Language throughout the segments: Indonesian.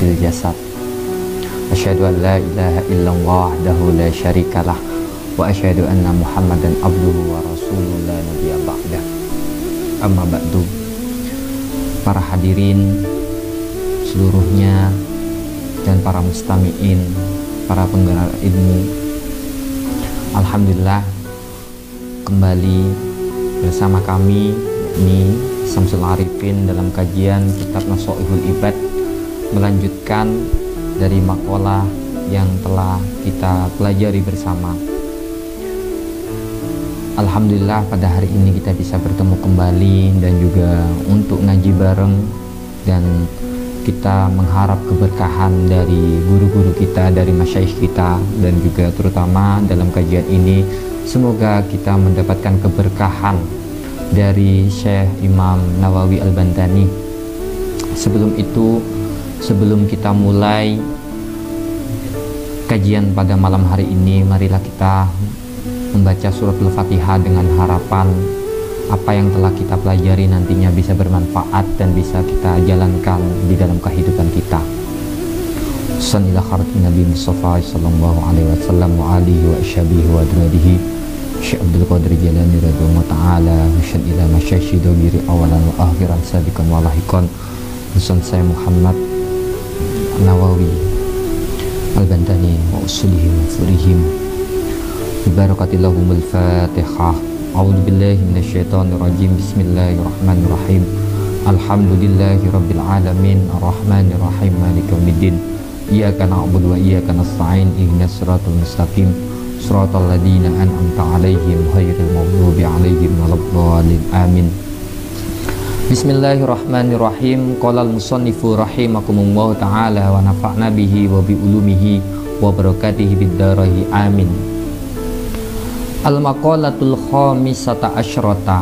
fil jasad. Asyhadu an la ilaha illallah wahdahu la syarikalah wa asyhadu anna Muhammadan abduhu wa rasuluhu la nabiyya ba'dah. Amma ba'du. Para hadirin seluruhnya dan para mustami'in, para penggerak ilmu, alhamdulillah kembali bersama kami yakni Syamsul Arifin dalam kajian kitab Nasha'ihul Ibad, melanjutkan dari makalah yang telah kita pelajari bersama. Alhamdulillah pada hari ini kita bisa bertemu kembali dan juga untuk ngaji bareng, dan kita mengharap keberkahan dari guru-guru kita, dari masyayikh kita, dan juga terutama dalam kajian ini semoga kita mendapatkan keberkahan dari Syekh Imam Nawawi Al-Bantani. Sebelum itu, sebelum kita mulai kajian pada malam hari ini, marilah kita membaca surat Al-Fatihah dengan harapan apa yang telah kita pelajari nantinya bisa bermanfaat dan bisa kita jalankan di dalam kehidupan kita. Sanillah kharatin Nabi Mustafa sallallahu alaihi wasallam wa alihi wa ashabihi wa adwadihi Syekh Abdul Qadir Jalani radhiyallahu ta'ala musyad ila masyayikh dogiri awalan wa akhiran sabiqan wa lahiqan. Pesan saya Muhammad Nawawi Al-Bantani wa usulihim wa furihim bibarakatillahumul fatihah. A'udzu billahi minasyaitonir rajim. Bismillahirrahmanirrahim. Alhamdulillahi rabbil alamin arrahmanir rahim maliki yaumiddin. Iyyaka na'budu wa iyyaka nasta'in ihdinas siratal mustaqim siratal ladzina an'amta 'alaihim ghairil maghdubi 'alaihim waladdallin. Amin. Bismillahirrahmanirrahim. Qala al-musannifu rahimakumullah ta'ala wa nafa'na bihi wa bi ulumihi wa barakatihi bid darahi. Amin. Al-maqalatul khamisata asyrata,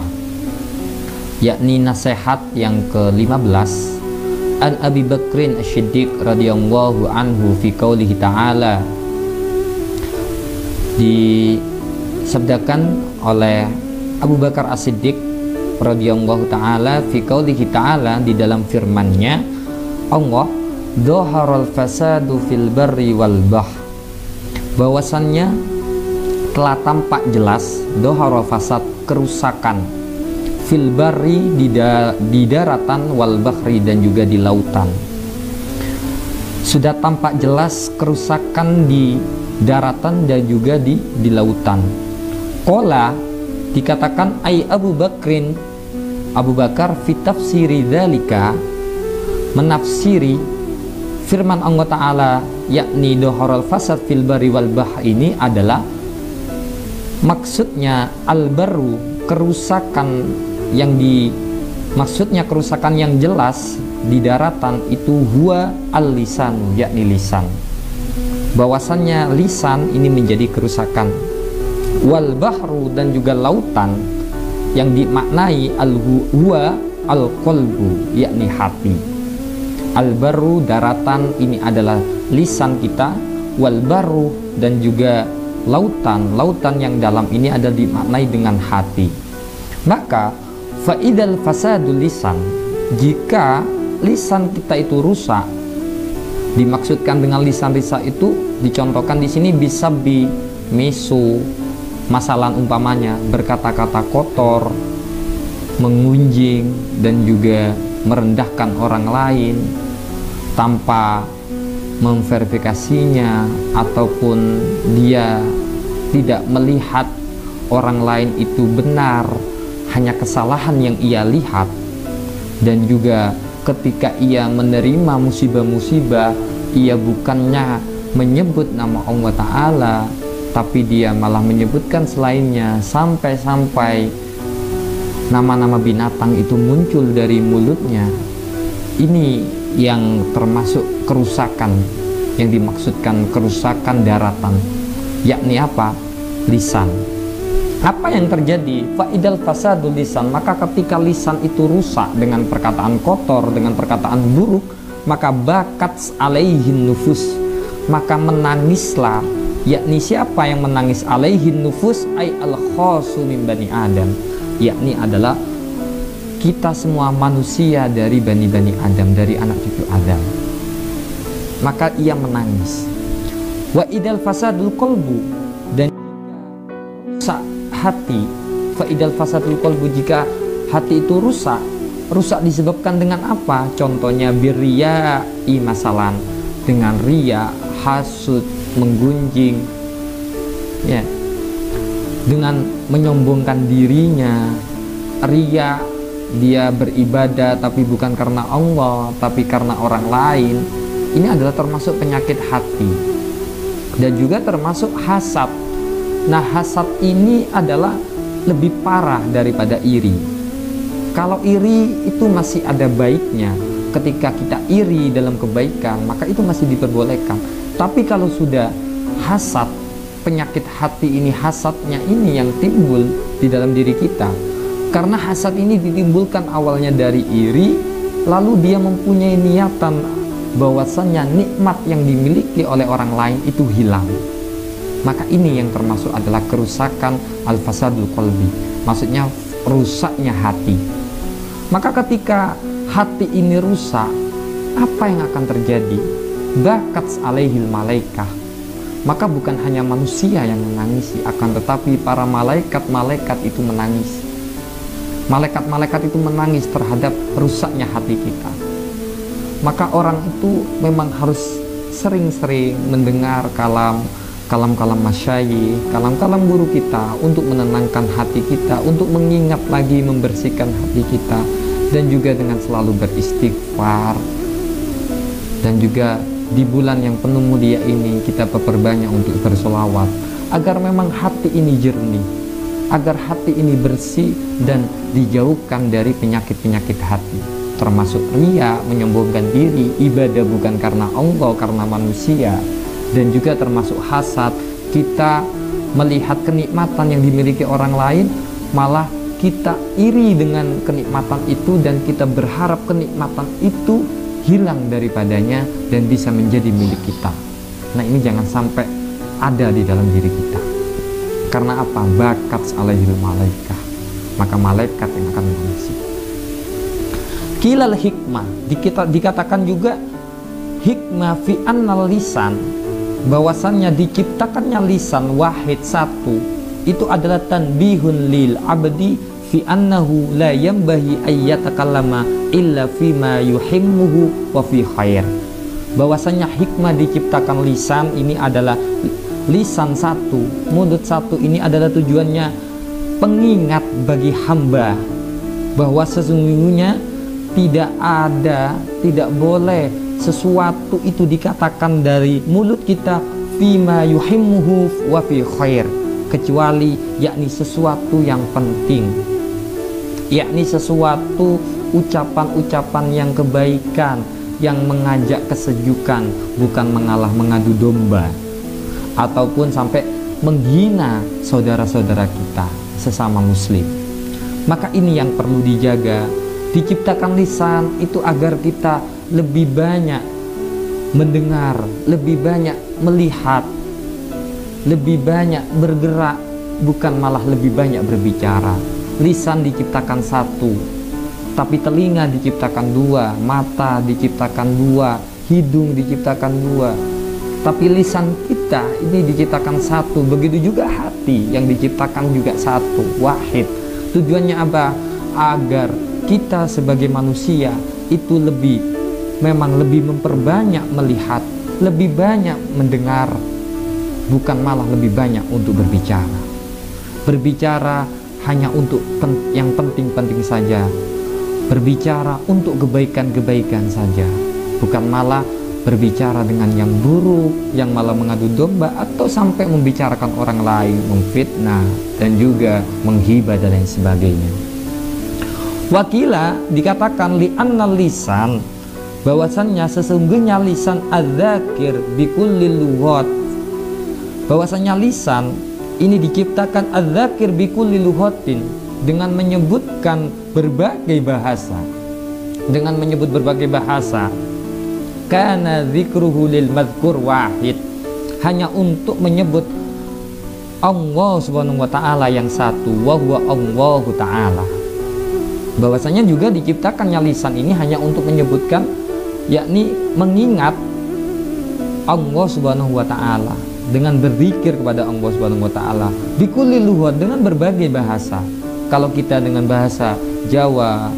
yakni nasihat yang ke-15. An Abi Bakrin As-Siddiq radhiyallahu anhu fi qaulihi ta'ala, disabdakan oleh Abu Bakar As-Siddiq radhiyallahu ta'ala fi qaulihi ta'ala, di dalam firman-Nya Allah, dhaharal fasadu fil barri wal bahr, bahwasannya telah tampak jelas dohara fasad, kerusakan, fil barri di daratan, wal bahri dan juga di lautan. Sudah tampak jelas kerusakan di daratan dan juga di lautan. Qala, dikatakan ai Abu Bakrin, Abu Bakar fi tafsiri dzalika, menafsiri firman Allah Ta'ala yakni doharal fasad fil barri wal bahr ini adalah maksudnya al-baru, kerusakan yang maksudnya kerusakan yang jelas di daratan itu huwa al-lisan, yakni lisan. Bahwasannya lisan ini menjadi kerusakan. Wal bahru, dan juga lautan yang dimaknai al-huwa al-qalbu, yakni hati. Al-baru daratan ini adalah lisan kita, wal baru dan juga lautan yang dalam ini ada dimaknai dengan hati. Maka faidal fasadul lisan, jika lisan kita itu rusak, dimaksudkan dengan lisan rusak itu dicontohkan di sini bisa bi mesu, masalah umpamanya berkata-kata kotor, mengunjing dan juga merendahkan orang lain tanpa memverifikasinya, ataupun dia tidak melihat orang lain itu benar, hanya kesalahan yang ia lihat. Dan juga ketika ia menerima musibah-musibah, ia bukannya menyebut nama Allah Ta'ala, tapi dia malah menyebutkan selainnya, sampai-sampai nama-nama binatang itu muncul dari mulutnya. Ini yang termasuk kerusakan yang dimaksudkan, kerusakan daratan, yakni apa? Lisan. Apa yang terjadi? Faidal fasadul lisan, maka ketika lisan itu rusak dengan perkataan kotor, dengan perkataan buruk, maka bakat alaihin nufus, maka menangislah, yakni siapa yang menangis? Alaihin nufus ay al khasu min bani Adam, yakni adalah kita semua manusia dari bani Adam, dari anak cucu Adam. maka ia menangis. Wa idal fasadul qalbu, dan rusak hati. Fa idal fasadul qalbu, jika hati itu rusak disebabkan dengan apa? Contohnya birriya masalan, dengan riya, hasud, menggunjing, ya, dengan menyombongkan dirinya. Riya, dia beribadah tapi bukan karena Allah, tapi karena orang lain. Ini adalah termasuk penyakit hati. Dan juga termasuk hasad. Nah, hasad ini adalah lebih parah daripada iri. Kalau iri itu masih ada baiknya, ketika kita iri dalam kebaikan, maka itu masih diperbolehkan. Tapi kalau sudah hasad, penyakit hati ini, hasadnya ini yang timbul di dalam diri kita, karena hasad ini ditimbulkan awalnya dari iri, lalu dia mempunyai niatan bahwasannya nikmat yang dimiliki oleh orang lain itu hilang. Maka ini yang termasuk adalah kerusakan al-fasadul qalbi, maksudnya rusaknya hati. Maka ketika hati ini rusak, apa yang akan terjadi? Bakat alaihil malaikah, maka bukan hanya manusia yang menangisi, akan tetapi para malaikat itu menangis. Malaikat itu menangis terhadap rusaknya hati kita. Maka orang itu memang harus sering-sering mendengar kalam masyayikh, kalam guru kita, untuk menenangkan hati kita, untuk mengingat lagi, membersihkan hati kita, dan juga dengan selalu beristighfar. Dan juga di bulan yang penuh mulia ini kita perbanyak untuk bersolawat, agar memang hati ini jernih, agar hati ini bersih dan dijauhkan dari penyakit-penyakit hati, termasuk riya, menyombongkan diri, ibadah bukan karena Allah, karena manusia. Dan juga termasuk hasad, kita melihat kenikmatan yang dimiliki orang lain, malah kita iri dengan kenikmatan itu, dan kita berharap kenikmatan itu hilang daripadanya dan bisa menjadi milik kita. Nah, ini jangan sampai ada di dalam diri kita. Karena apa? Bakat alaihil malaikah, maka malaikat yang akan mengisi. Kilal hikmah, dikatakan juga hikmah fi annal lisan, bahwasannya diciptakannya lisan wahid, satu, itu adalah tanbihun lil abdi fi annahu la yambahi ayyatakallama illa fima yuhimmuhu wa fi khair. Bahwasanya hikmah diciptakan lisan ini adalah lisan satu, mulut satu, ini adalah tujuannya pengingat bagi hamba bahwa sesungguhnya tidak boleh sesuatu itu dikatakan dari mulut kita fima yuhimmuhu wa fi khair, kecuali yakni sesuatu yang penting, yakni sesuatu ucapan-ucapan yang kebaikan, yang mengajak kesejukan, bukan mengalah mengadu domba ataupun sampai menghina saudara-saudara kita sesama muslim. Maka ini yang perlu dijaga. Diciptakan lisan itu agar kita lebih banyak mendengar, lebih banyak melihat, lebih banyak bergerak, bukan malah lebih banyak berbicara. Lisan diciptakan satu, tapi telinga diciptakan dua, mata diciptakan dua, hidung diciptakan dua, tapi lisan kita ini diciptakan satu. Begitu juga hati yang diciptakan juga satu, wahid. Tujuannya apa? Agar kita sebagai manusia itu memang lebih memperbanyak melihat, lebih banyak mendengar, bukan malah lebih banyak untuk berbicara. Berbicara hanya untuk yang penting-penting saja, berbicara untuk kebaikan-kebaikan saja, bukan malah berbicara dengan yang buruk, yang malah mengadu domba, atau sampai membicarakan orang lain, memfitnah, dan juga menghibah dan lain sebagainya. Wakila dikatakan li annal lisan, bahwasannya sesungguhnya lisan adzakir bikulli lughat, bahwasannya lisan ini diciptakan adzakir bikulli lughatin, dengan menyebutkan berbagai bahasa, dengan menyebut berbagai bahasa. Kana dzikruhu lil madzkur wahid, hanya untuk menyebut Allah Subhanahu wa taala yang satu, wa huwa Allahu taala. Bahwasanya juga diciptakannya lisan ini hanya untuk menyebutkan, yakni mengingat Allah Subhanahu wa taala, dengan berzikir kepada Allah Subhanahu wa taala, bikulli lughah, dengan berbagai bahasa. Kalau kita dengan bahasa Jawa,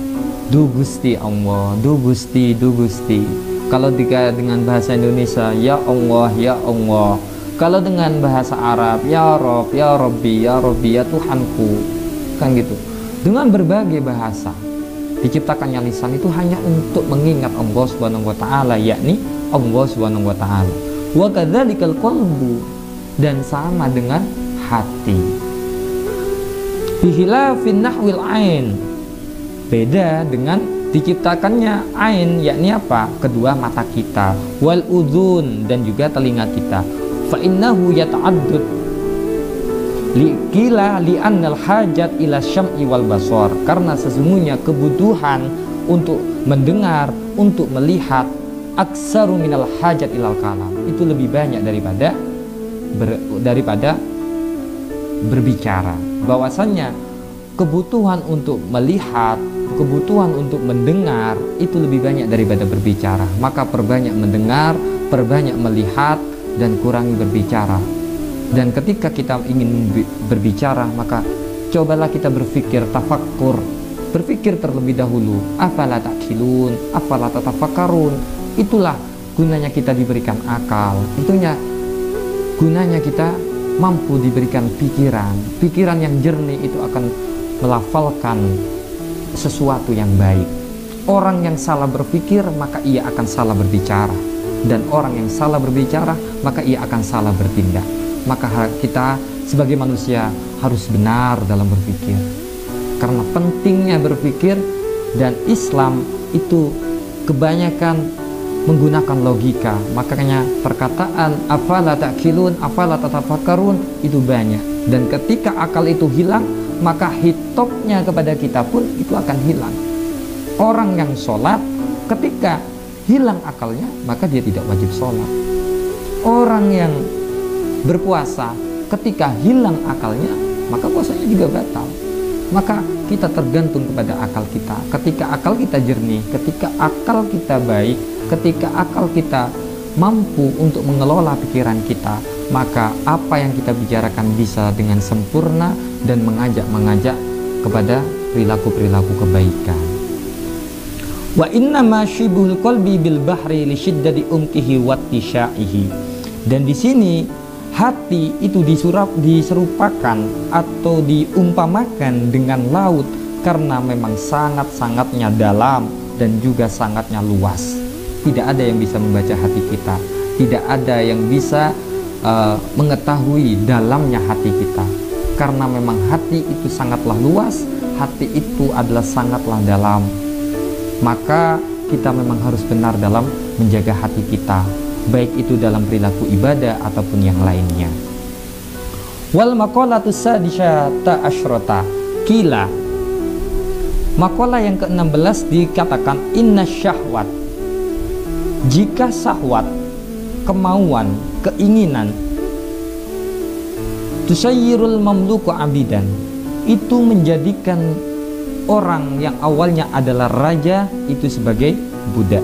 du Gusti Allah, du Gusti, du Gusti. Kalau dengan bahasa Indonesia, ya Allah, ya Allah. Kalau dengan bahasa Arab, ya Rob, ya Robbi, ya Robbi, ya Tuhanku, kan gitu. Dengan berbagai bahasa diciptakannya lisan itu hanya untuk mengingat Allah Subhanahu wa taala, yakni Allah Subhanahu wa taala. Wa kadzalikal qalbu, dan sama dengan hati. Bihilafin nahwil ain, beda dengan diciptakannya ain, yakni apa? Kedua mata kita, wal udzun, dan juga telinga kita. Fa innahu yata'addud liqila li'annal hajat ila syam'i wal basar, karena sesungguhnya kebutuhan untuk mendengar, untuk melihat, aksaru minal hajat ilal kalam, itu lebih banyak daripada berbicara. Bahwasannya kebutuhan untuk melihat, kebutuhan untuk mendengar itu lebih banyak daripada berbicara. Maka perbanyak mendengar, perbanyak melihat, dan kurangi berbicara. Dan ketika kita ingin berbicara, maka cobalah kita berpikir, tafakkur, berpikir terlebih dahulu. Afala ta'qilun, afala tatafakkarun. Itulah gunanya kita diberikan akal, itunya gunanya kita mampu diberikan pikiran yang jernih, itu akan melafalkan sesuatu yang baik. Orang yang salah berpikir, maka ia akan salah berbicara, dan orang yang salah berbicara, maka ia akan salah bertindak. Maka kita sebagai manusia harus benar dalam berpikir, karena pentingnya berpikir. Dan Islam itu kebanyakan menggunakan logika. Makanya perkataan afala ta'qilun, afala tatafakkarun itu banyak. Dan ketika akal itu hilang, maka hitopnya kepada kita pun itu akan hilang. Orang yang sholat, ketika hilang akalnya, maka dia tidak wajib sholat. Orang yang berpuasa, ketika hilang akalnya, maka puasanya juga batal. Maka kita tergantung kepada akal kita. Ketika akal kita jernih, ketika akal kita baik, ketika akal kita mampu untuk mengelola pikiran kita, maka apa yang kita bicarakan bisa dengan sempurna dan mengajak kepada perilaku-perilaku kebaikan. Wa inna ma shibul qalbi bil bahri li syiddati umkihi wa tisha'ihi. Dan di sini hati itu diserupakan atau diumpamakan dengan laut, karena memang sangat-sangatnya dalam dan juga sangatnya luas. Tidak ada yang bisa membaca hati kita, tidak ada yang bisa mengetahui dalamnya hati kita, karena memang hati itu sangatlah luas, hati itu adalah sangatlah dalam. Maka kita memang harus benar dalam menjaga hati kita, baik itu dalam perilaku ibadah ataupun yang lainnya. Wal maqalatu sadisata asyrata kila, maqalah yang ke-16 dikatakan inna syahwat, jika syahwat, kemauan, keinginan, tusayyirul mamluku abidan, itu menjadikan orang yang awalnya adalah raja itu sebagai budak.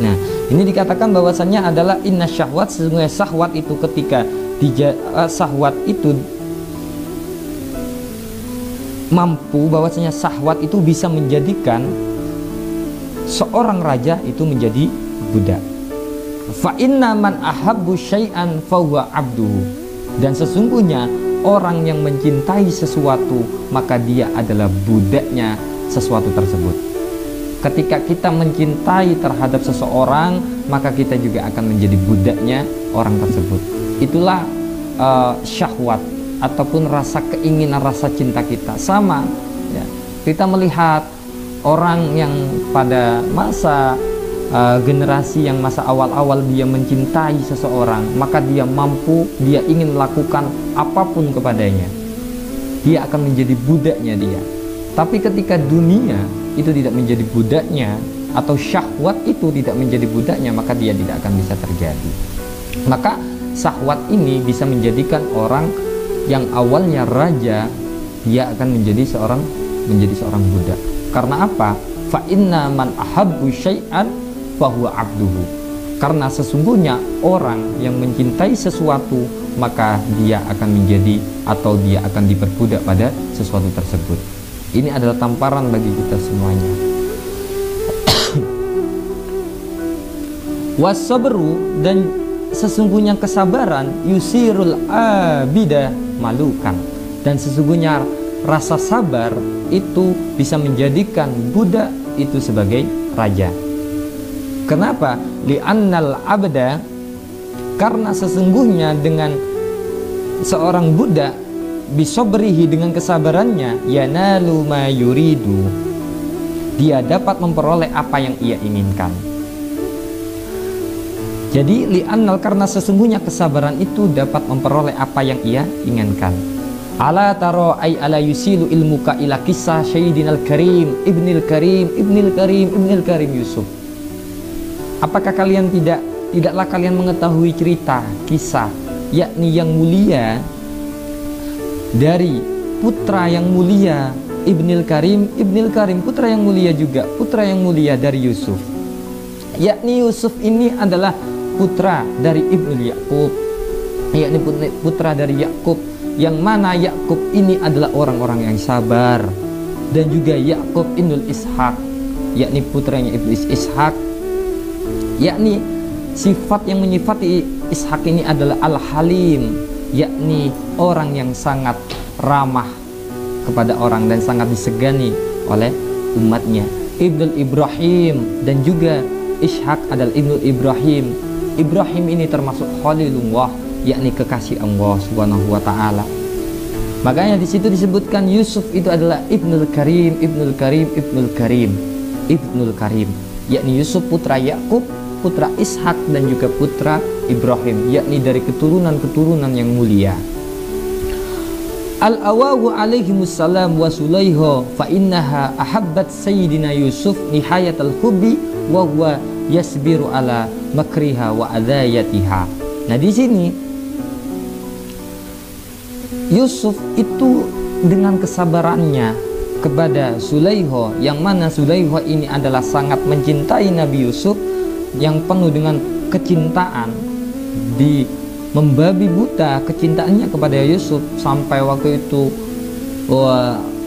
Nah, ini dikatakan bahwasannya adalah inna syahwat, sesungguhnya syahwat itu ketika syahwat itu mampu, bahwasanya syahwat itu bisa menjadikan seorang raja itu menjadi budak. Fa inna man ahabbu syai'an fa huwa abduhu, dan sesungguhnya orang yang mencintai sesuatu, maka dia adalah budaknya sesuatu tersebut. Ketika kita mencintai terhadap seseorang, maka kita juga akan menjadi budaknya orang tersebut. Itulah syahwat ataupun rasa keinginan, rasa cinta kita. Sama ya, kita melihat orang yang pada masa generasi yang masa awal-awal dia mencintai seseorang, maka dia mampu, dia ingin melakukan apapun kepadanya, dia akan menjadi budaknya dia. Tapi ketika dunia itu tidak menjadi budaknya, atau syahwat itu tidak menjadi budaknya, maka dia tidak akan bisa terjadi. Maka syahwat ini bisa menjadikan orang yang awalnya raja, dia akan menjadi seorang budak. Karena apa? Fa inna man ahabbu syai'an fahuwa abduhu. Karena sesungguhnya orang yang mencintai sesuatu, maka dia akan menjadi atau dia akan diperbudak pada sesuatu tersebut. Ini adalah tamparan bagi kita semuanya. Wasabru, dan sesungguhnya kesabaran, yusirul abida malukan, dan sesungguhnya rasa sabar itu bisa menjadikan budak itu sebagai raja. Kenapa? Li'annal abda, karena sesungguhnya dengan seorang budak bisabrihi, dengan kesabarannya, yanalu ma yuridu, dia dapat memperoleh apa yang ia inginkan. Jadi li'annal, karena sesungguhnya kesabaran itu dapat memperoleh apa yang ia inginkan. Ala taro ay ala yusilu ilmuka ila kisah Sayyidinal Karim Ibnil Karim Ibnil Karim Ibnil Karim Yusuf. Apakah kalian tidaklah kalian mengetahui cerita kisah, yakni yang mulia dari putra yang mulia Ibnil Karim, Ibnil Karim putra yang mulia juga, putra yang mulia dari Yusuf. Yakni Yusuf ini adalah putra dari Ibnu Yakub, yakni putra dari Yakub, yang mana Yakub ini adalah orang-orang yang sabar, dan juga Yakub Ibnul Ishaq, yakni putranya Ibnu Ishaq, yakni sifat yang menyifati Ishaq ini adalah Al-Halim, yakni orang yang sangat ramah kepada orang dan sangat disegani oleh umatnya. Ibnul Ibrahim, dan juga Ishaq adalah Ibnul Ibrahim. Ibrahim ini termasuk Khalilullah, yakni kekasih Allah Subhanahu wa taala. Makanya di situ disebutkan Yusuf itu adalah Ibnul Karim, Ibnul Karim, Ibnul Karim, Ibnul Karim, yakni Yusuf putra Yakub, putra Ishak, dan juga putra Ibrahim, yakni dari keturunan-keturunan yang mulia. Al-awawu alaihimussalam wa Sulaiha fa innaha ahabbat sayyidina Yusuf nihayatal hubbi wa huwa yasbiru ala makriha wa adayatiha. Nah, di sini Yusuf itu dengan kesabarannya kepada Sulaiha, yang mana Sulaiha ini adalah sangat mencintai Nabi Yusuf, yang penuh dengan kecintaan, di membabi buta kecintaannya kepada Yusuf, sampai waktu itu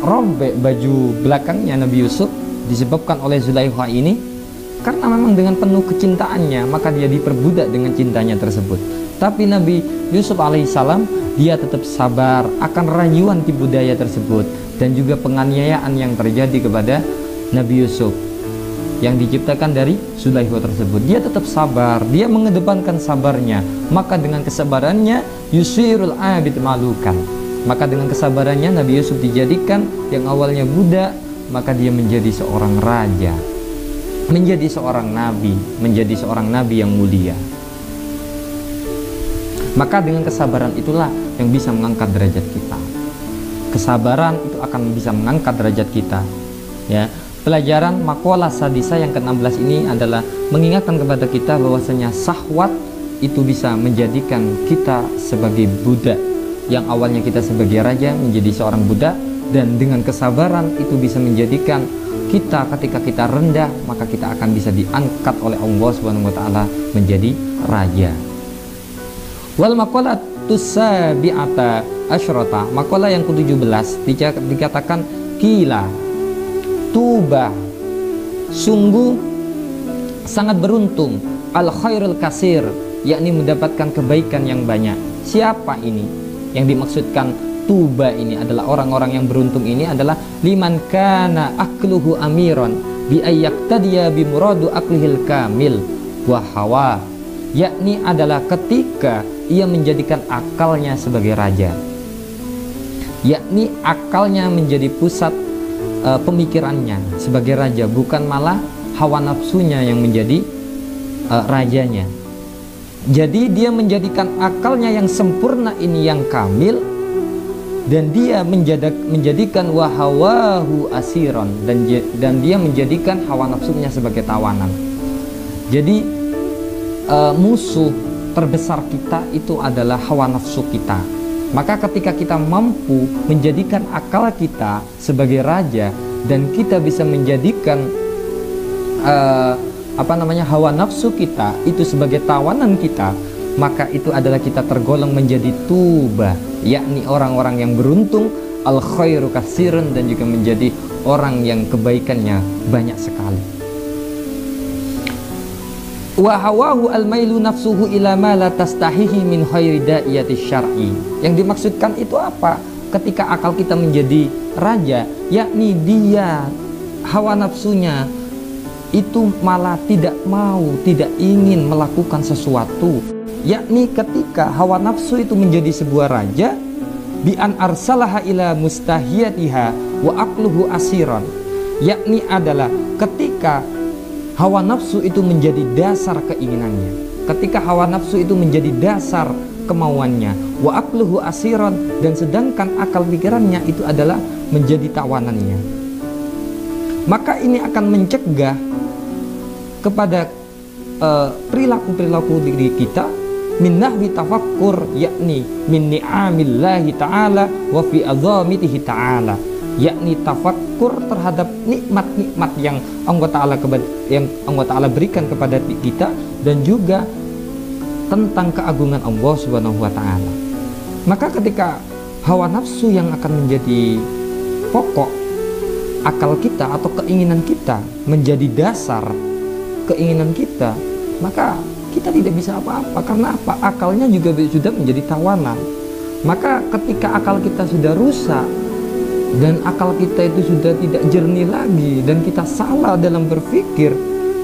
robek baju belakangnya Nabi Yusuf disebabkan oleh Zulaikha ini. Karena memang dengan penuh kecintaannya, maka dia diperbudak dengan cintanya tersebut. Tapi Nabi Yusuf alaihissalam, dia tetap sabar akan rayuan tipu daya tersebut, dan juga penganiayaan yang terjadi kepada Nabi Yusuf yang diciptakan dari Zulaikha tersebut. Dia tetap sabar, dia mengedepankan sabarnya. Maka dengan kesabarannya yusirul abid malukan, maka dengan kesabarannya Nabi Yusuf dijadikan yang awalnya budak, maka dia menjadi seorang raja, menjadi seorang nabi, menjadi seorang nabi yang mulia. Maka dengan kesabaran itulah yang bisa mengangkat derajat kita. Kesabaran itu akan bisa mengangkat derajat kita. Ya, pelajaran maqalah sadisa yang ke-16 ini adalah mengingatkan kepada kita bahwasanya syahwat itu bisa menjadikan kita sebagai budak. Yang awalnya kita sebagai raja menjadi seorang budak, dan dengan kesabaran itu bisa menjadikan kita, ketika kita rendah, maka kita akan bisa diangkat oleh Allah Subhanahu wa taala menjadi raja. Wal maqalatu sabi'ata asyrata, maqalah yang ke-17 dikatakan kila tuba, sungguh sangat beruntung, al khairul kasir, yakni mendapatkan kebaikan yang banyak. Siapa ini? Yang dimaksudkan tuba ini adalah orang-orang yang beruntung ini adalah liman kana akluhu amiron bi ayyaktadiya bi muradu aklihil kamil wa hawa, yakni adalah ketika ia menjadikan akalnya sebagai raja, yakni akalnya menjadi pusat pemikirannya sebagai raja, bukan malah hawa nafsunya yang menjadi rajanya. Jadi dia menjadikan akalnya yang sempurna ini yang kamil, dan dia menjadikan wahawahu asiron, dan dia menjadikan hawa nafsunya sebagai tawanan. Jadi musuh terbesar kita itu adalah hawa nafsu kita. Maka ketika kita mampu menjadikan akal kita sebagai raja, dan kita bisa menjadikan hawa nafsu kita itu sebagai tawanan kita, maka itu adalah kita tergolong menjadi tuba, yakni orang-orang yang beruntung, al khairu katsirun, dan juga menjadi orang yang kebaikannya banyak sekali. Wa hawahu al-mailu nafsuhu ila ma la tastahihi min khairi da'iyati syar'i. Yang dimaksudkan itu apa? Ketika akal kita menjadi raja, yakni dia hawa nafsunya itu malah tidak mau, tidak ingin melakukan sesuatu. Yakni ketika hawa nafsu itu menjadi sebuah raja, bi an arsalaha ila mustahiyatiha wa aqluhu asiran. Yakni adalah ketika hawa nafsu itu menjadi dasar keinginannya, ketika hawa nafsu itu menjadi dasar kemauannya, wa aqluhu asiran, dan sedangkan akal pikirannya itu adalah menjadi tawanannya, maka ini akan mencegah kepada perilaku-perilaku diri kita min nahwi tafakkur, yakni min ni'amillahi ta'ala wa fi azamitihi ta'ala, yakni tafakkur terhadap nikmat-nikmat yang Allah Ta'ala berikan kepada kita, dan juga tentang keagungan Allah Subhanahu wa Ta'ala. Maka ketika hawa nafsu yang akan menjadi pokok akal kita atau keinginan kita menjadi dasar keinginan kita, maka kita tidak bisa apa-apa. Karena apa? Akalnya juga sudah menjadi tawanan. Maka ketika akal kita sudah rusak dan akal kita itu sudah tidak jernih lagi, dan kita salah dalam berpikir,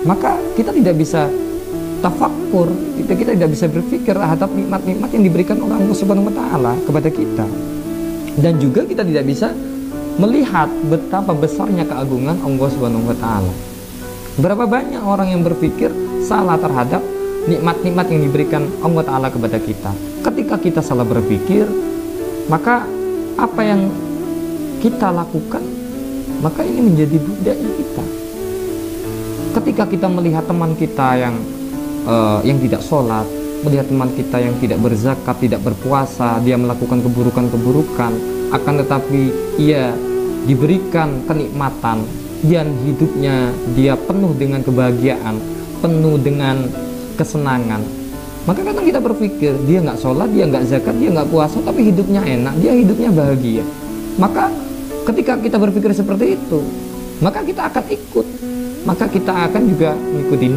maka kita tidak bisa tafakkur, kita tidak bisa berpikir terhadap nikmat-nikmat yang diberikan oleh Allah Subhanahu wa Ta'ala kepada kita, dan juga kita tidak bisa melihat betapa besarnya keagungan Allah Subhanahu wa Ta'ala. Berapa banyak orang yang berpikir salah terhadap nikmat-nikmat yang diberikan Allah Ta'ala kepada kita. Ketika kita salah berpikir, maka apa yang kita lakukan, maka ini menjadi budaya kita. Ketika kita melihat teman kita yang tidak sholat, melihat teman kita yang tidak berzakat, tidak berpuasa, dia melakukan keburukan-keburukan, akan tetapi ia diberikan kenikmatan, dan hidupnya dia penuh dengan kebahagiaan, penuh dengan kesenangan, maka kadang kita berpikir dia nggak sholat, dia nggak zakat, dia nggak puasa, tapi hidupnya enak, dia hidupnya bahagia. Maka ketika kita berpikir seperti itu, maka kita akan ikut, maka kita akan juga ngikutin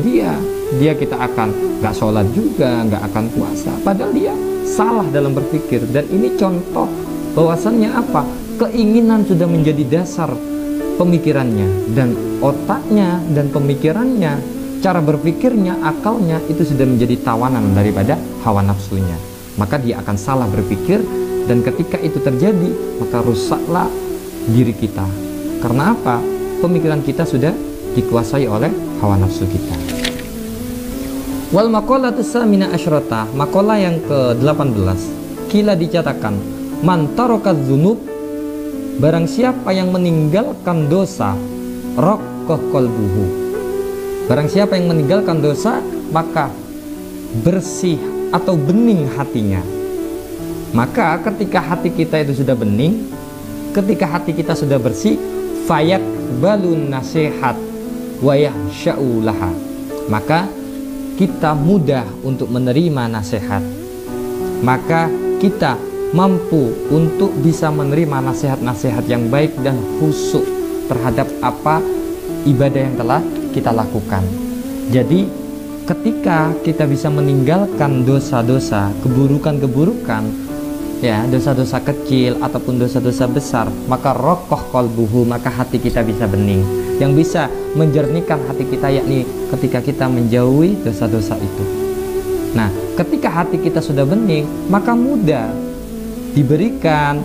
dia kita akan nggak sholat juga, nggak akan puasa, padahal dia salah dalam berpikir. Dan ini contoh bahwasannya apa? Keinginan sudah menjadi dasar pemikirannya, dan otaknya dan pemikirannya, cara berpikirnya, akalnya itu sudah menjadi tawanan daripada hawa nafsunya. Maka dia akan salah berpikir, dan ketika itu terjadi, maka rusaklah diri kita. Karena apa? Pemikiran kita sudah dikuasai oleh hawa nafsu kita. Wal maqalatu samina asyrata, maqalah yang ke-18, kila dicatakan, man taraka dzunub, barang siapa yang meninggalkan dosa, raqqah qalbuhu, barang siapa yang meninggalkan dosa, maka bersih atau bening hatinya. Maka ketika hati kita itu sudah bening, ketika hati kita sudah bersih, fayak balun nasihat wa yahsya'u laha, maka kita mudah untuk menerima nasihat, maka kita mampu untuk bisa menerima nasihat-nasihat yang baik dan khusyuk terhadap apa ibadah yang telah kita lakukan. Jadi ketika kita bisa meninggalkan dosa-dosa, keburukan-keburukan, ya, dosa-dosa kecil ataupun dosa-dosa besar, maka rokoh qalbuhu, maka hati kita bisa bening. Yang bisa menjernihkan hati kita yakni ketika kita menjauhi dosa-dosa itu. Nah, ketika hati kita sudah bening, maka mudah diberikan,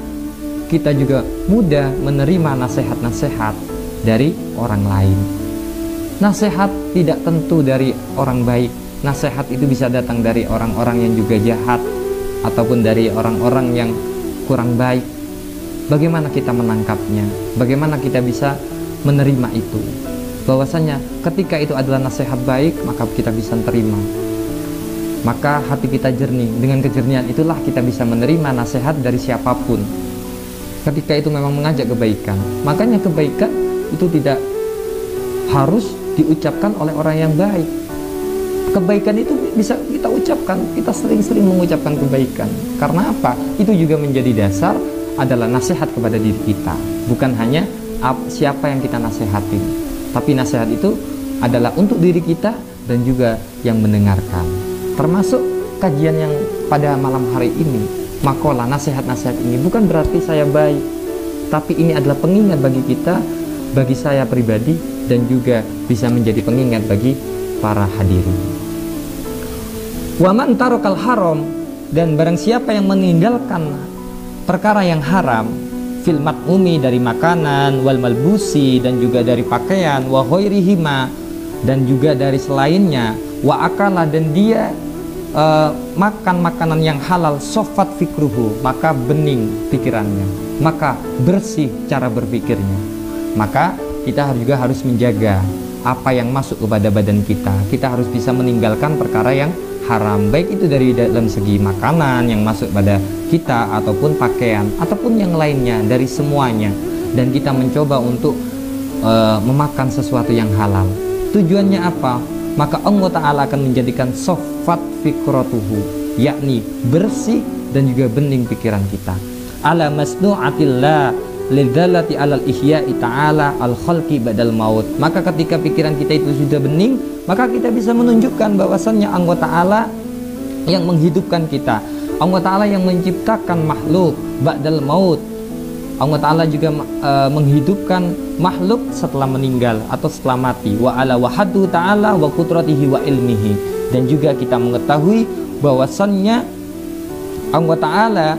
kita juga mudah menerima nasihat-nasihat dari orang lain. Nasihat tidak tentu dari orang baik. Nasihat itu bisa datang dari orang-orang yang juga jahat, ataupun dari orang-orang yang kurang baik. Bagaimana kita menangkapnya? Bagaimana kita bisa menerima itu? Bahwasanya ketika itu adalah nasihat baik, maka kita bisa terima. Maka hati kita jernih. Dengan kejernihan itulah kita bisa menerima nasihat dari siapapun. Ketika itu memang mengajak kebaikan. Makanya kebaikan itu tidak harus diucapkan oleh orang yang baik. Kebaikan itu bisa kita ucapkan, kita sering-sering mengucapkan kebaikan. Karena apa? Itu juga menjadi dasar adalah nasihat kepada diri kita. Bukan hanya siapa yang kita nasihatin, tapi nasihat itu adalah untuk diri kita dan juga yang mendengarkan. Termasuk kajian yang pada malam hari ini, makola nasihat-nasihat ini bukan berarti saya baik, tapi ini adalah pengingat bagi kita, bagi saya pribadi, dan juga bisa menjadi pengingat bagi para hadirin. Wa man tarakal haram, dan barang siapa yang meninggalkan perkara yang haram, fil mat'umi, dari makanan, wal malbusi, dan juga dari pakaian, wa ghairihima, dan juga dari selainnya, wa akala, dan dia makan makanan yang halal, sofat fikruhu, maka bening pikirannya, maka bersih cara berpikirnya. Maka kita juga harus menjaga apa yang masuk kepada badan kita. Kita harus bisa meninggalkan perkara yang haram, baik itu dari dalam segi makanan yang masuk pada kita, ataupun pakaian, ataupun yang lainnya, dari semuanya. Dan kita mencoba untuk memakan sesuatu yang halal. Tujuannya apa? Maka Allah Ta'ala akan menjadikan sofat fikratuhu, yakni bersih dan juga bening pikiran kita. Ala masnu'atillah lidzalati alal ihya'i ta'ala al khalqi badal maut. Maka ketika pikiran kita itu sudah bening, maka kita bisa menunjukkan bahwasannya Allah Ta'ala yang menghidupkan kita, Allah Ta'ala yang menciptakan makhluk ba'dal maut. Allah Ta'ala juga menghidupkan makhluk setelah meninggal atau setelah mati. Wa ala wahadu ta'ala wa qudratihi wa ilmihi. Dan juga kita mengetahui bahwasannya Allah Ta'ala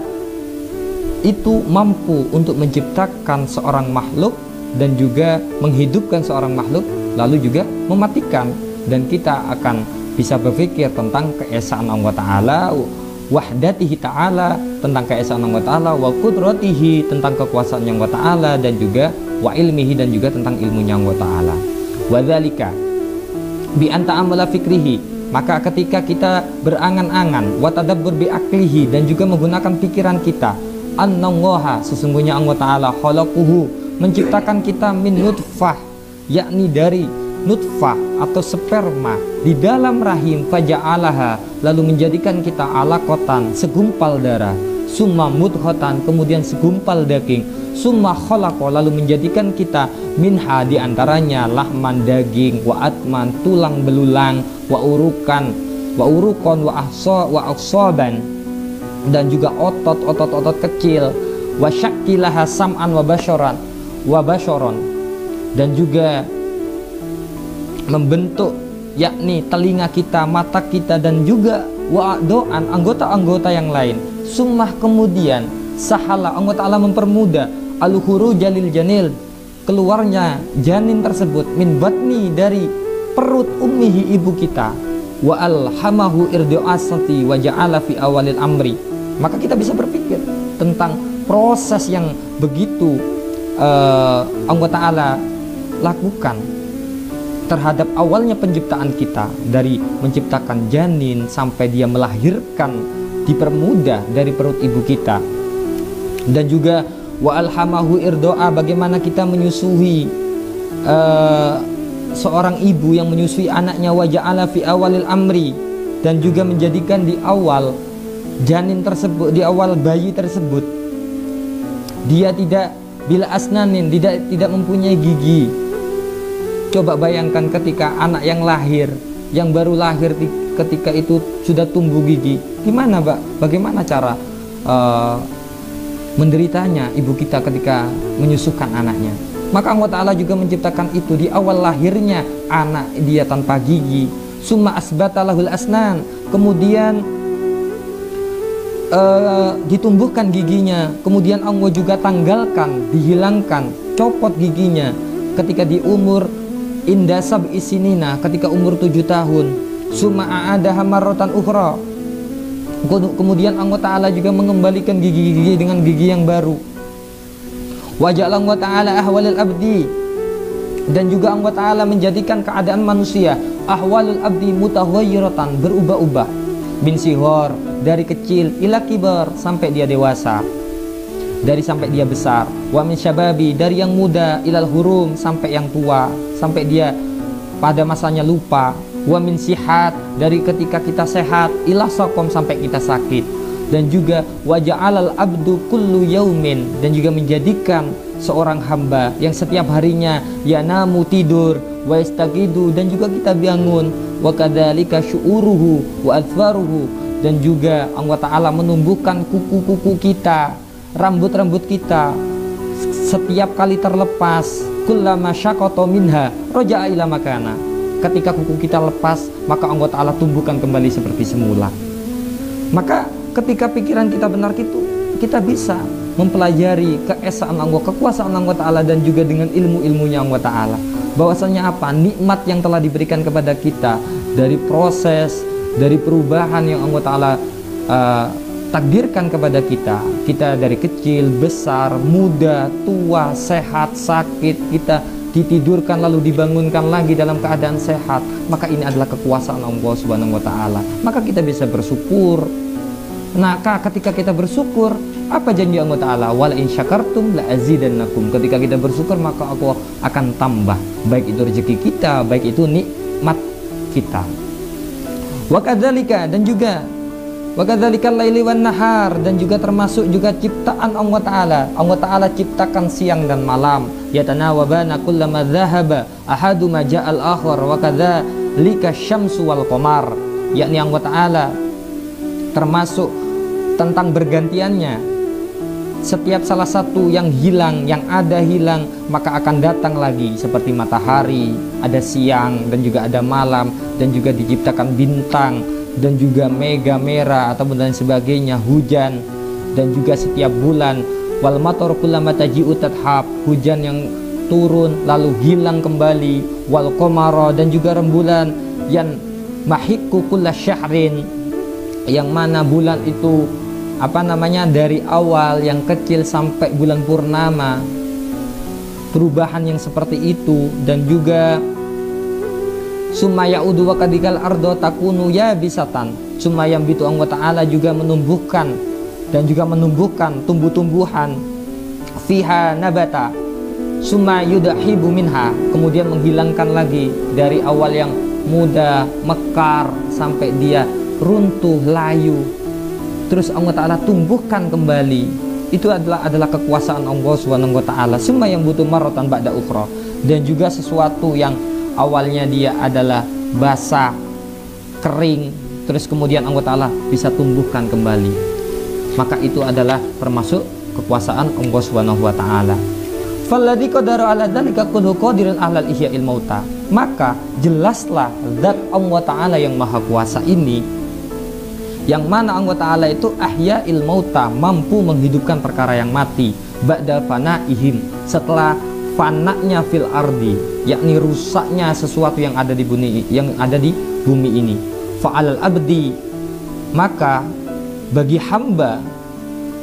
itu mampu untuk menciptakan seorang makhluk dan juga menghidupkan seorang makhluk, lalu juga mematikan. Dan kita akan bisa berpikir tentang keesaan Allah Ta'ala, wahdatihi ta'ala, tentang keesaan Allah Ta'ala, wa qudratihi, tentang kekuasaan Allah Ta'ala, dan juga wa ilmihi, dan juga tentang ilmunya Allah Ta'ala. Wa dzalika bi anta amala fikrihi, maka ketika kita berangan-angan, wa tadabbur bi aklihi, dan juga menggunakan pikiran kita, annallaha, sesungguhnya Allah Ta'ala khalaqahu, menciptakan kita min nutfah, yakni dari nutfah atau sperma di dalam rahim, faja'alaha, lalu menjadikan kita alaqatan, segumpal darah, summa mudghatan, kemudian segumpal daging, summa khalaqa, lalu menjadikan kita minha, diantaranya lahman, daging, wa atman, tulang belulang, wa urukan, wa ahsaban, dan juga otot kecil, wa syakkilaha sam'an wa basharon, dan juga membentuk, yakni telinga kita, mata kita, dan juga wa'doan, anggota-anggota yang lain. Summah, kemudian sahala, Allah Ta'ala mempermudah al-huru jalil janil, keluarnya janin tersebut, min batni, dari perut ummihi, ibu kita, wa alhamahu irdi'asati wa ja'ala fi awalil amri. Maka kita bisa berpikir tentang proses yang begitu Allah Ta'ala lakukan terhadap awalnya penciptaan kita, dari menciptakan janin sampai dia melahirkan, dipermudah dari perut ibu kita. Dan juga wa alhamahu irdoa, bagaimana kita menyusui, seorang ibu yang menyusui anaknya, wa ja'ala fi awalil amri, dan juga menjadikan di awal janin tersebut, di awal bayi tersebut, dia tidak bila asnanin, tidak mempunyai gigi. Coba bayangkan ketika anak yang lahir, yang baru lahir, ketika itu sudah tumbuh gigi, gimana Mbak? Bagaimana cara menderitanya ibu kita ketika menyusukan anaknya? Maka Allah Ta'ala juga menciptakan itu di awal lahirnya anak dia tanpa gigi. Summa asbatalahul asnan, kemudian ditumbuhkan giginya, kemudian Allah juga tanggalkan, dihilangkan, copot giginya ketika di umur inda sab'i sinina, ketika umur 7 tahun. Summa a'adaha marratan ukhra, kemudian Allah Ta'ala juga mengembalikan gigi-gigi dengan gigi yang baru. Wa ja'ala Allah Ta'ala ahwalil abdi, dan juga Allah Ta'ala menjadikan keadaan manusia ahwalul abdi mutaghayyiratan, berubah-ubah, bin sihor, dari kecil, ila kibar, sampai dia dewasa, dari sampai dia besar, wa min syababi, dari yang muda, ilal hurum, sampai yang tua, sampai dia pada masanya lupa, wa min sihat, dari ketika kita sehat, ila saqam, sampai kita sakit. Dan juga wa ja'alal abdu kullu yaumin, dan juga menjadikan seorang hamba yang setiap harinya yanamu, tidur, wa yastaqidu, dan juga kita bangun, wa kadzalika syu'uruhu wa adfaruhu, dan juga Allah Ta'ala menumbuhkan kuku-kuku kita, rambut-rambut kita, setiap kali terlepas, kullama syaqata minha raja'a ila makana, ketika kuku kita lepas, maka Allah Ta'ala tumbuhkan kembali seperti semula. Maka ketika pikiran kita benar gitu, kita bisa mempelajari keesaan Allah, kekuasaan Allah Ta'ala, dan juga dengan ilmu-ilmunya Allah Ta'ala, bahwasanya apa? Nikmat yang telah diberikan kepada kita dari proses, dari perubahan yang Allah Ta'ala takdirkan kepada kita. Kita dari kecil, besar, muda, tua, sehat, sakit, kita ditidurkan lalu dibangunkan lagi dalam keadaan sehat. Maka ini adalah kekuasaan Allah Subhanahu wa Ta'ala. Maka kita bisa bersyukur. Nah, ketika kita bersyukur, apa janji Allah Ta'ala? Wala in syakartum la azidannakum. Ketika kita bersyukur, maka Allah akan tambah, baik itu rezeki kita, baik itu nikmat kita. Wa kadzalika, dan juga wa kadzalikal laili wan nahar, dan juga termasuk juga ciptaan Allah Ta'ala. Allah Ta'ala ciptakan siang dan malam. Yatanawabana kullama dhahaba ahaduma ja'al akhar, wa kadzalika syamsu wal qamar. Yakni Allah Ta'ala termasuk tentang bergantiannya. Setiap salah satu yang hilang, yang ada hilang, maka akan datang lagi. Seperti matahari, ada siang dan juga ada malam, dan juga diciptakan bintang, dan juga mega merah atau dan sebagainya, hujan, dan juga setiap bulan. Wal matar kullama taji'u tadhab, hujan yang turun lalu hilang kembali. Wal qamara, dan juga rembulan yang mahiku kulla syahrin, yang mana bulan itu dari awal yang kecil sampai bulan purnama, perubahan yang seperti itu. Dan juga sumayaudu wa kadikal ardo takunu ya bisatan, sumayam bitu Allah Ta'ala juga menumbuhkan dan juga menumbuhkan tumbuh-tumbuhan, fiha nabata sumayudahibu minha, kemudian menghilangkan lagi dari awal yang muda, mekar, sampai dia runtuh, layu, terus Allah Ta'ala tumbuhkan kembali. Itu adalah kekuasaan Allah Subhanahu wa Ta'ala. Semua yang butuh maratan ba'da ukhra, dan juga sesuatu yang awalnya dia adalah basah, kering, terus kemudian Allah Ta'ala bisa tumbuhkan kembali. Maka itu adalah termasuk kekuasaan Allah Subhanahu wa Ta'ala. Falladzi qadara ala dzalika kullu qadirun alal ihya'il mauta. Maka jelaslah zat Allah Ta'ala yang maha kuasa ini, yang mana Allah Ta'ala itu ahya'il mauta, mampu menghidupkan perkara yang mati, ba'da fanaihim, setelah fananya fil ardi, yakni rusaknya sesuatu yang ada di bumi ini. Fa'alal abdi, maka bagi hamba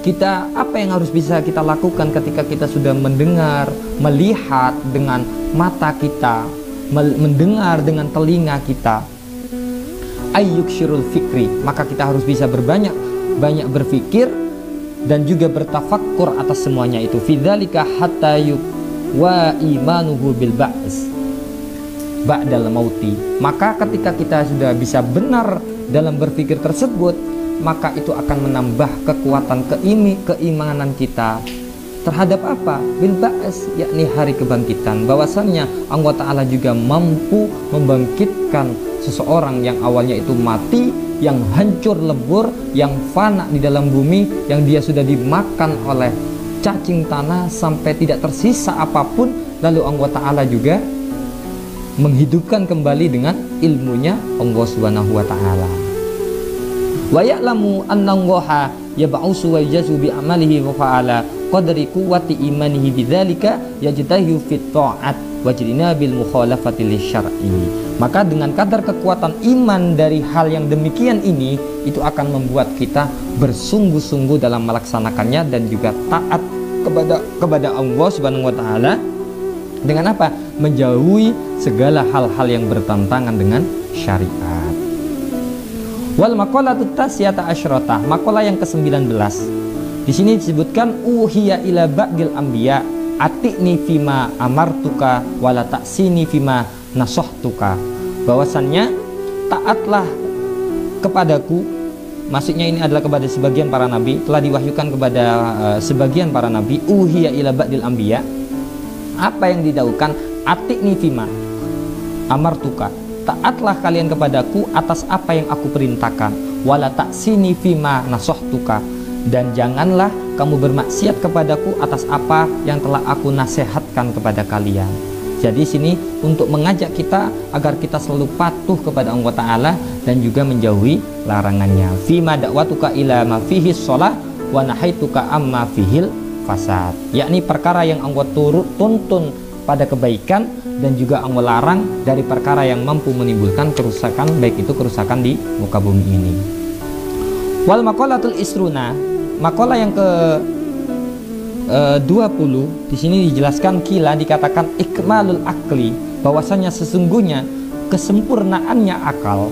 kita, apa yang harus bisa kita lakukan ketika kita sudah mendengar, melihat dengan mata kita, mendengar dengan telinga kita, ayyuk syirul fikri, maka kita harus bisa banyak berfikir dan juga bertafakkur atas semuanya itu. Fidzalika hatta yuk wa imanuhu bil ba's ba'dal mauti. Maka ketika kita sudah bisa benar dalam berfikir tersebut, maka itu akan menambah kekuatan keimanan kita terhadap apa? Bil ba's, yakni hari kebangkitan. Bahwasannya Allah Ta'ala juga mampu membangkitkan seseorang yang awalnya itu mati, yang hancur lebur, yang fana di dalam bumi, yang dia sudah dimakan oleh cacing tanah sampai tidak tersisa apapun. Lalu Allah Ta'ala juga menghidupkan kembali dengan ilmunya Allah Subhanahu wa Ta'ala. Wa ya'lamu anna Allaha yab'usu wa yajazu bi amalihi wa fa'ala qadri quwwati imanihi bidzalika yajtahidu fit ta'at wajrina bil mukhalafati lisyar'i. Maka dengan kadar kekuatan iman dari hal yang demikian ini, itu akan membuat kita bersungguh-sungguh dalam melaksanakannya dan juga taat kepada Allah Subhanahu wa Ta'ala. Dengan apa? Menjauhi segala hal-hal yang bertentangan dengan syariat. Wal maqalatut tasyata asyrata, maqalah yang ke-19. Di sini disebutkan uhiya ila ba'dil anbiya ati'ni fima amartuka wala ta'sini fima nasohtuka, bahwasannya taatlah kepadaku. Maksudnya ini adalah kepada sebagian para nabi, telah diwahyukan kepada sebagian para nabi, uhiya ila ba'dil anbiya, apa yang didahulukan, atikni fima amartuka, taatlah kalian kepadaku atas apa yang aku perintahkan, wala taksini fima nasohtuka, dan janganlah kamu bermaksiat kepadaku atas apa yang telah aku nasihatkan kepada kalian. Jadi sini untuk mengajak kita agar kita selalu patuh kepada Allah Ta'ala dan juga menjauhi larangannya. Fima da'watuka ila ma fihi sholah wa nahaituka amma fihil fasad, yakni perkara yang Allah tuntun pada kebaikan dan juga Allah larang dari perkara yang mampu menimbulkan kerusakan, baik itu kerusakan di muka bumi ini. Wal maqalatul isruna, maqalah yang ke 20 di sini dijelaskan, kila dikatakan ikmalul akli, bahwasanya sesungguhnya kesempurnaannya akal.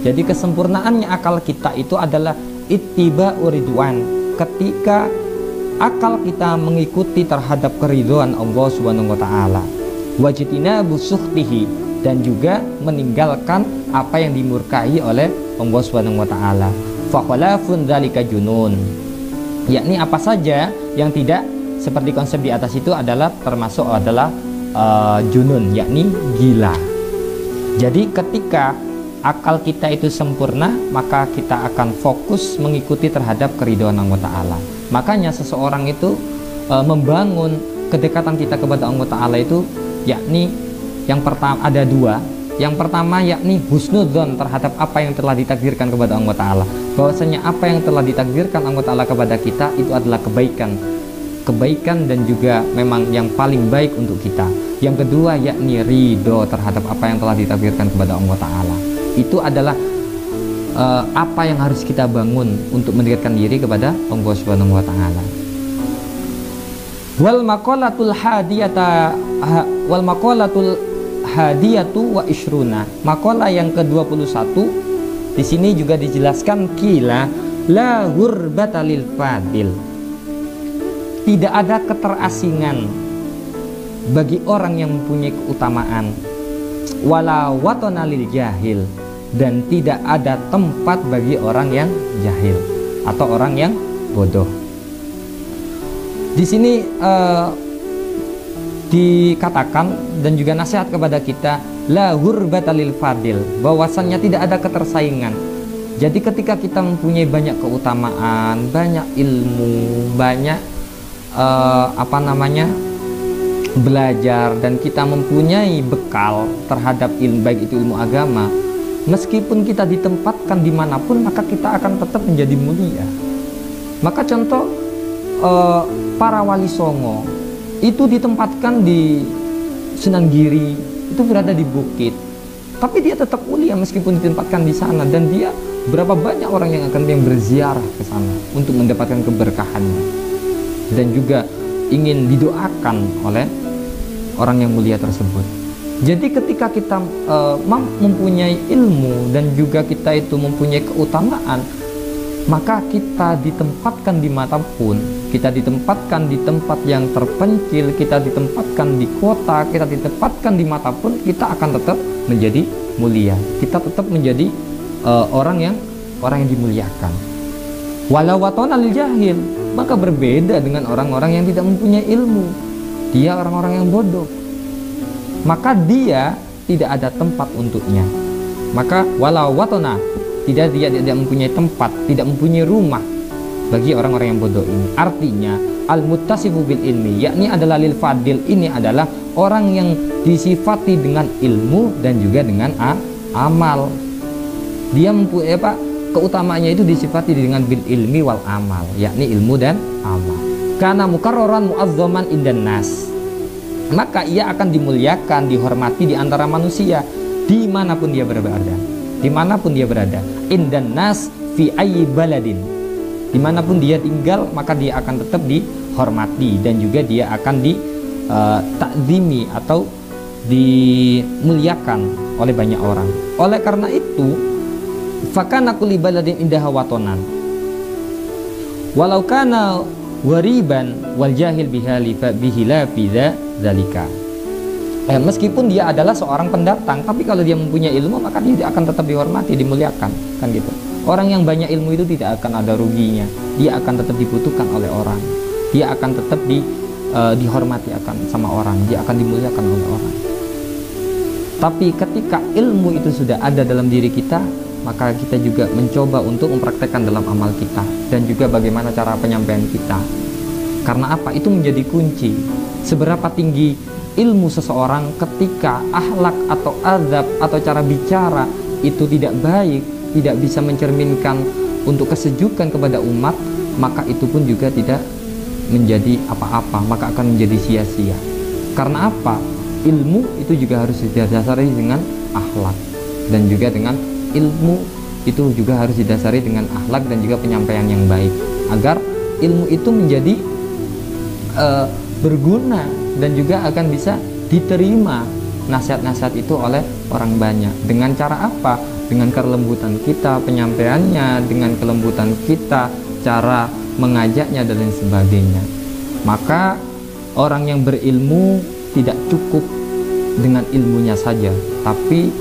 Jadi kesempurnaannya akal kita itu adalah ittiba'u ridwan, ketika akal kita mengikuti terhadap keridhaan Allah Subhanahu wa taala, wajtinabu sukhtihi, dan juga meninggalkan apa yang dimurkai oleh Allah Subhanahu wa taala. Fa khalafun dzalika junun, yakni apa saja yang tidak seperti konsep di atas itu adalah termasuk adalah junun, yakni gila. Jadi ketika akal kita itu sempurna, maka kita akan fokus mengikuti terhadap keridhaan Allah Ta'ala. Makanya seseorang itu membangun kedekatan kita kepada Allah Ta'ala itu, yakni yang pertama ada dua. Yang pertama yakni husnudzon terhadap apa yang telah ditakdirkan kepada Allah Ta'ala, bahwasanya apa yang telah ditakdirkan Allah Ta'ala kepada kita itu adalah kebaikan dan juga memang yang paling baik untuk kita. Yang kedua yakni ridho terhadap apa yang telah ditakdirkan kepada Allah Ta'ala. Itu adalah apa yang harus kita bangun untuk mendekatkan diri kepada Allah Subhanahu wa Ta'ala. Wal maqalatul hadiyatu wa ishruna, maqalah yang ke-21 di sini juga dijelaskan, kila la hurbata lil fadil, tidak ada keterasingan bagi orang yang mempunyai keutamaan, wala watona lil jahil, dan tidak ada tempat bagi orang yang jahil atau orang yang bodoh. Di sini dikatakan dan juga nasihat kepada kita, la hurbata lil fadil, bahwasannya tidak ada ketersaingan. Jadi ketika kita mempunyai banyak keutamaan, banyak ilmu, banyak belajar, dan kita mempunyai bekal terhadap ilmu, baik itu ilmu agama, meskipun kita ditempatkan dimanapun, maka kita akan tetap menjadi mulia. Maka contoh para wali songo itu ditempatkan di Sunan Giri, itu berada di bukit, tapi dia tetap mulia meskipun ditempatkan di sana. Dan dia berapa banyak orang yang akan berziarah ke sana untuk mendapatkan keberkahannya dan juga ingin didoakan oleh orang yang mulia tersebut. Jadi ketika kita mempunyai ilmu dan juga kita itu mempunyai keutamaan, maka kita ditempatkan dimanapun, kita ditempatkan di tempat yang terpencil, kita ditempatkan di kota, kita ditempatkan dimanapun, kita akan tetap menjadi mulia. Kita tetap menjadi orang yang dimuliakan. Walau watona lil jahil, maka berbeda dengan orang-orang yang tidak mempunyai ilmu. Dia orang-orang yang bodoh, maka dia tidak ada tempat untuknya. Maka walau watona, dia tidak mempunyai tempat, tidak mempunyai rumah bagi orang-orang yang bodoh ini. Artinya al-muttasifu bil ilmi, yakni adalah lil fadil, ini adalah orang yang disifati dengan ilmu dan juga dengan amal. Dia mempunyai keutamaannya itu disifati dengan bil ilmi wal amal, yakni ilmu dan amal. Karena mukarroran muazzaman indan nas, maka ia akan dimuliakan, dihormati di antara manusia dimanapun dia berada. Dimanapun dia berada, indan nas fi ayyi baladin, dimanapun dia tinggal, maka dia akan tetap dihormati dan juga dia akan takzimi atau dimuliakan oleh banyak orang. Oleh karena itu, fakana kulli baladin indaha watonan, walau kana wariban wal jahil bihila fi dzalika. Meskipun dia adalah seorang pendatang, tapi kalau dia mempunyai ilmu maka dia akan tetap dihormati, dimuliakan, kan gitu. Orang yang banyak ilmu itu tidak akan ada ruginya, dia akan tetap dibutuhkan oleh orang, dia akan tetap dihormati akan sama orang, dia akan dimuliakan oleh orang. Tapi ketika ilmu itu sudah ada dalam diri kita, maka kita juga mencoba untuk mempraktekkan dalam amal kita, dan juga bagaimana cara penyampaian kita. Karena apa? Itu menjadi kunci. Seberapa tinggi ilmu seseorang, ketika akhlak atau adab atau cara bicara itu tidak baik, tidak bisa mencerminkan untuk kesejukan kepada umat, maka itu pun juga tidak menjadi apa-apa, maka akan menjadi sia-sia. Karena apa? Ilmu itu juga harus didasari dengan akhlak, dan juga dengan ilmu itu juga harus didasari dengan akhlak dan juga penyampaian yang baik, agar ilmu itu menjadi berguna dan juga akan bisa diterima nasihat-nasihat itu oleh orang banyak. Dengan cara apa? Dengan kelembutan kita penyampaiannya, dengan kelembutan kita cara mengajaknya dan lain sebagainya. Maka orang yang berilmu tidak cukup dengan ilmunya saja, tapi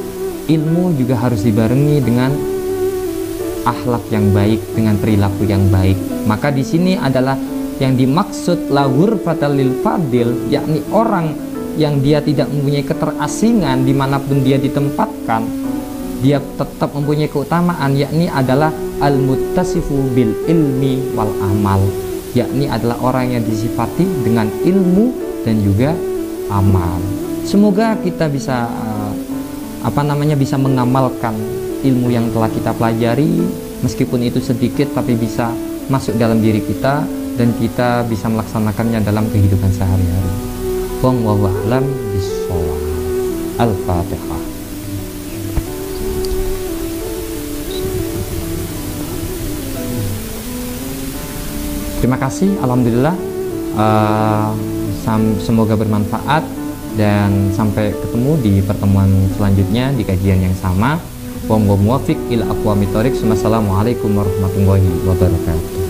ilmu juga harus dibarengi dengan akhlak yang baik, dengan perilaku yang baik. Maka di sini adalah yang dimaksud la ghurfatal lil fadil, yakni orang yang dia tidak mempunyai keterasingan dimanapun dia ditempatkan, dia tetap mempunyai keutamaan, yakni adalah al muttasifu bil ilmi wal amal, yakni adalah orang yang disifati dengan ilmu dan juga amal. Semoga kita bisa bisa mengamalkan ilmu yang telah kita pelajari, meskipun itu sedikit tapi bisa masuk dalam diri kita dan kita bisa melaksanakannya dalam kehidupan sehari-hari. Wallahu a'lam bishawab. Al-Fatihah. Terima kasih, alhamdulillah. Semoga bermanfaat dan sampai ketemu di pertemuan selanjutnya di kajian yang sama. Wa muwaffiq ila aqwamit thoriq. Wassalamualaikum warahmatullahi wabarakatuh.